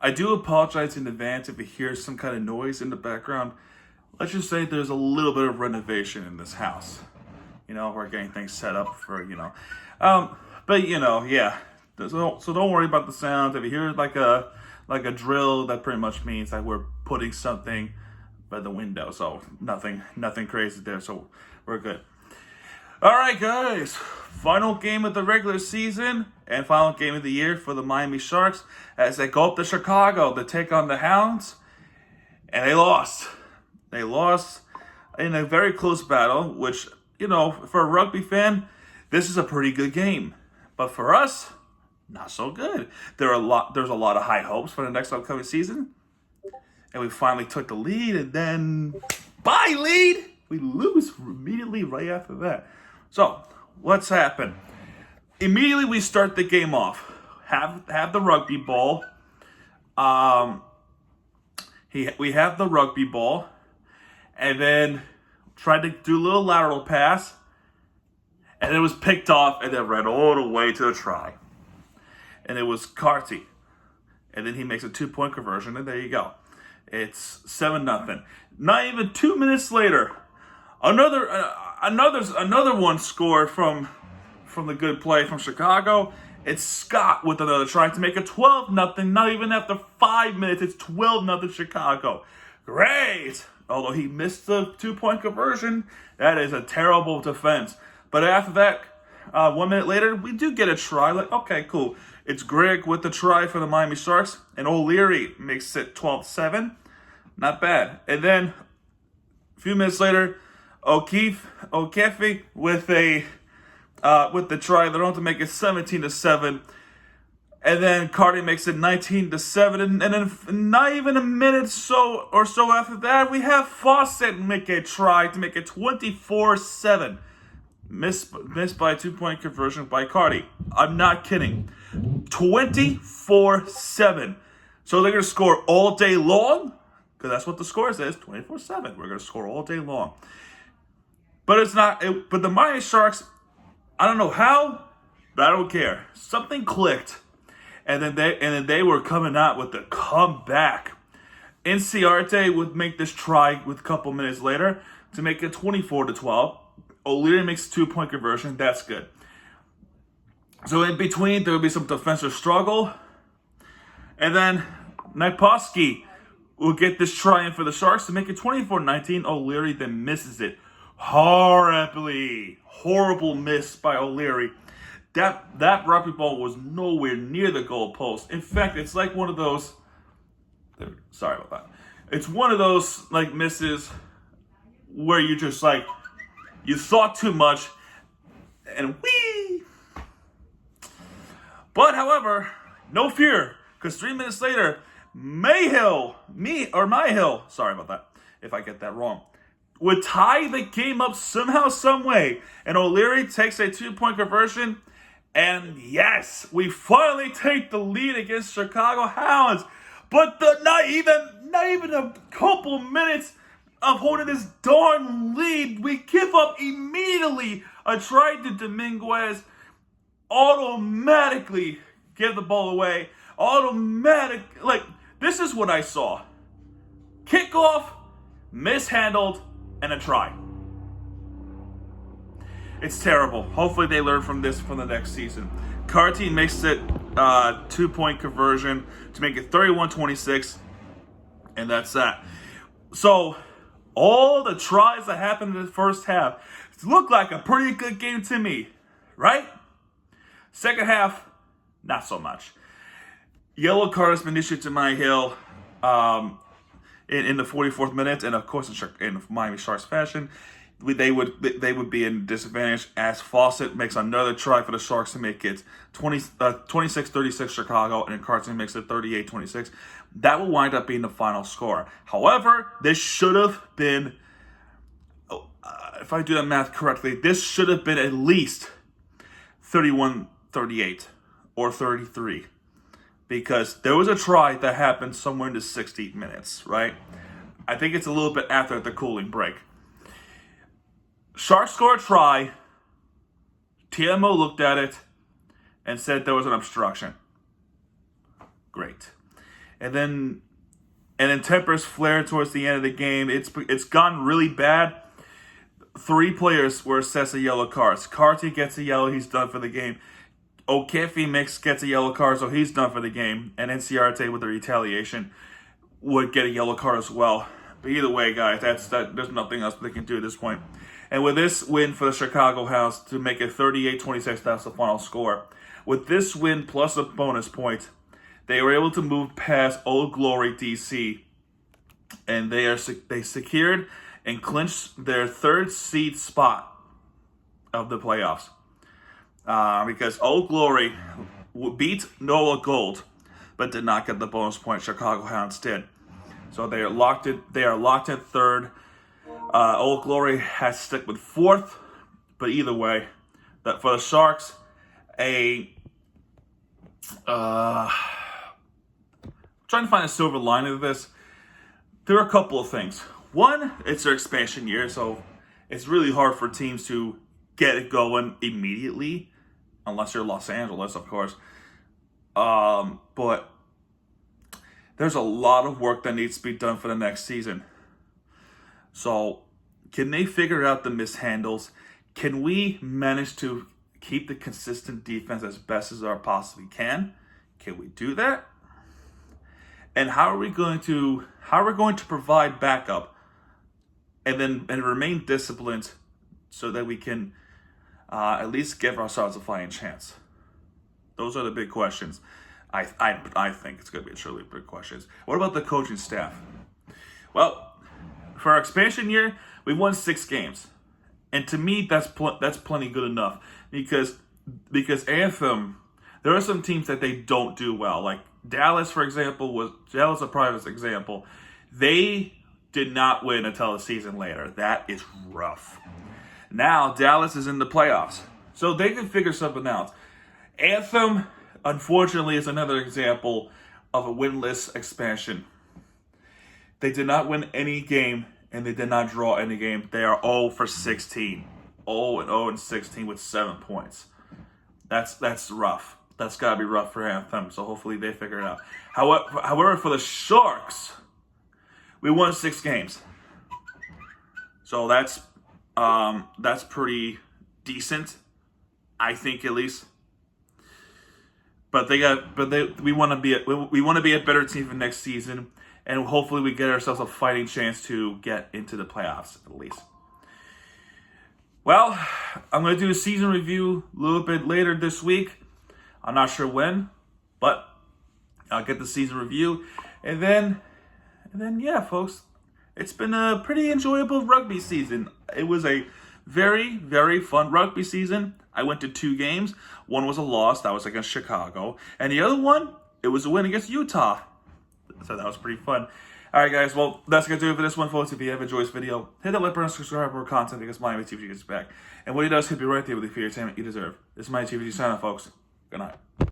I do apologize in advance if you hear some kind of noise in the background. Let's just say there's a little bit of renovation in this house. We're getting things set up for, but yeah. So don't worry about the sound. If you hear like a drill, that pretty much means that we're putting something by the window. So nothing crazy there. So we're good. All right, guys. Final game of the regular season and final game of the year for the Miami Sharks as they go up to Chicago to take on the Hounds, and they lost. They lost in a very close battle, which, for a rugby fan, this is a pretty good game. But for us, not so good. There's a lot of high hopes for the next upcoming season. And we finally took the lead, and then, bye lead! We lose immediately right after that. So, what's happened? Immediately we start the game off. Have the rugby ball. We have the rugby ball. And then tried to do a little lateral pass. And it was picked off and then ran all the way to the try. And it was Carty. And then he makes a 2-point conversion, and there you go. It's 7-0. Not even 2 minutes later, another one scored from the good play from Chicago. It's Scott with another try to make it 12-0. Not even after 5 minutes, it's 12-0 Chicago. Great! Although he missed the 2-point conversion, that is a terrible defense. But after that, 1 minute later, we do get a try. Like, okay, cool. It's Greg with the try for the Miami Sharks, and O'Leary makes it 12-7. Not bad. And then a few minutes later, O'Keefe with the try. They're on to make it 17-7. And then Carty makes it 19-7. And then not even a minute or so after that, we have Fawcett make a try to make it 24-7. Missed by a 2-point conversion by Carty. I'm not kidding. 24-7. So they're going to score all day long? Because that's what the score says, 24-7. We're going to score all day long. But it's not. But the Miami Sharks, I don't know how, but I don't care. Something clicked. And then they were coming out with the comeback. Inciarte would make this try with a couple minutes later to make it 24-12. O'Leary makes a 2-point conversion. That's good. So in between, there will be some defensive struggle. And then Naposki will get this try in for the Sharks to make it 24-19. O'Leary then misses it horribly. Horrible miss by O'Leary. That rugby ball was nowhere near the goal post. In fact, it's like one of those... Sorry about that. It's one of those misses where you just you thought too much, and whee! But, however, no fear, because 3 minutes later, Myhill, sorry about that, if I get that wrong, would tie the game up somehow, some way, and O'Leary takes a 2-point conversion, and yes, we finally take the lead against Chicago Hounds, but not even a couple minutes of holding this darn lead, we give up immediately. A try to Dominguez, automatically give the ball away. This is what I saw. Kickoff, mishandled, and a try. It's terrible. Hopefully they learn from this for the next season. Carty makes it 2-point conversion to make it 31-26, and that's that. So, all the tries that happened in the first half looked like a pretty good game to me, right? Second half, not so much. Yellow card has been issued to Myhill in the 44th minute, and of course in Miami Sharks fashion, they would be in disadvantage as Fawcett makes another try for the Sharks to make it 26-36 Chicago, and Carson makes it 38-26. That will wind up being the final score. However, this should have been, if I do the math correctly, this should have been at least 31-38 or 33. Because there was a try that happened somewhere in the 60 minutes, right? I think it's a little bit after the cooling break. Sharks score a try. TMO looked at it and said there was an obstruction. Great. and then tempers flared towards the end of the game. It's gone really bad. 3 players were assessed a yellow cards. Carty gets a yellow, he's done for the game. O'Keefe gets a yellow card, so he's done for the game. And NCRT with the retaliation would get a yellow card as well. But either way, guys, there's nothing else they can do at this point. And with this win for the Chicago Hounds to make it 38-26, that's the final score. With this win plus a bonus point, they were able to move past Old Glory DC, and they secured and clinched their 3rd seed spot of the playoffs. Because Old Glory beat Noah Gold, but did not get the bonus point. Chicago Hounds did. So they are locked at 3rd. Old Glory has stuck with 4th, but either way, that for the Sharks, trying to find a silver lining of this. There are a couple of things. One, it's their expansion year, so it's really hard for teams to get it going immediately, unless you're Los Angeles, of course. But there's a lot of work that needs to be done for the next season. So, can they figure out the mishandles? Can we manage to keep the consistent defense as best as we possibly can? Can we do that? And how are we going to provide backup and remain disciplined so that we can at least give ourselves a fighting chance? Those are the big questions. I think it's going to be truly big questions. What about the coaching staff? Well, for our expansion year, we won 6 games, and to me, that's plenty good enough. Because Anthem, there are some teams that they don't do well. Like Dallas, for example, Dallas a private example. They did not win until a season later. That is rough. Now Dallas is in the playoffs, so they can figure something out. Anthem, unfortunately, is another example of a winless expansion. They did not win any game, and they did not draw any game. They are 0 for 16. 0-16 with 7 points. That's rough. That's got to be rough for Anthem, so hopefully they figure it out. However, for the Sharks, we won 6 games. So that's pretty decent, I think, at least. But we want to be a better team for next season, and hopefully we get ourselves a fighting chance to get into the playoffs at least. Well, I'm going to do a season review a little bit later this week. I'm not sure when, but I'll get the season review, and then yeah, folks, it's been a pretty enjoyable rugby season. It was a very, very fun rugby season. I went to 2 games. One was a loss. That was against Chicago. And the other one, it was a win against Utah. So that was pretty fun. All right, guys. Well, that's going to do it for this one, folks. If you have enjoyed this video, hit that like button, subscribe for more content because Miami TV gets back. And what he does could be right there with the entertainment you deserve. This is Miami TV sign off, folks. Good night.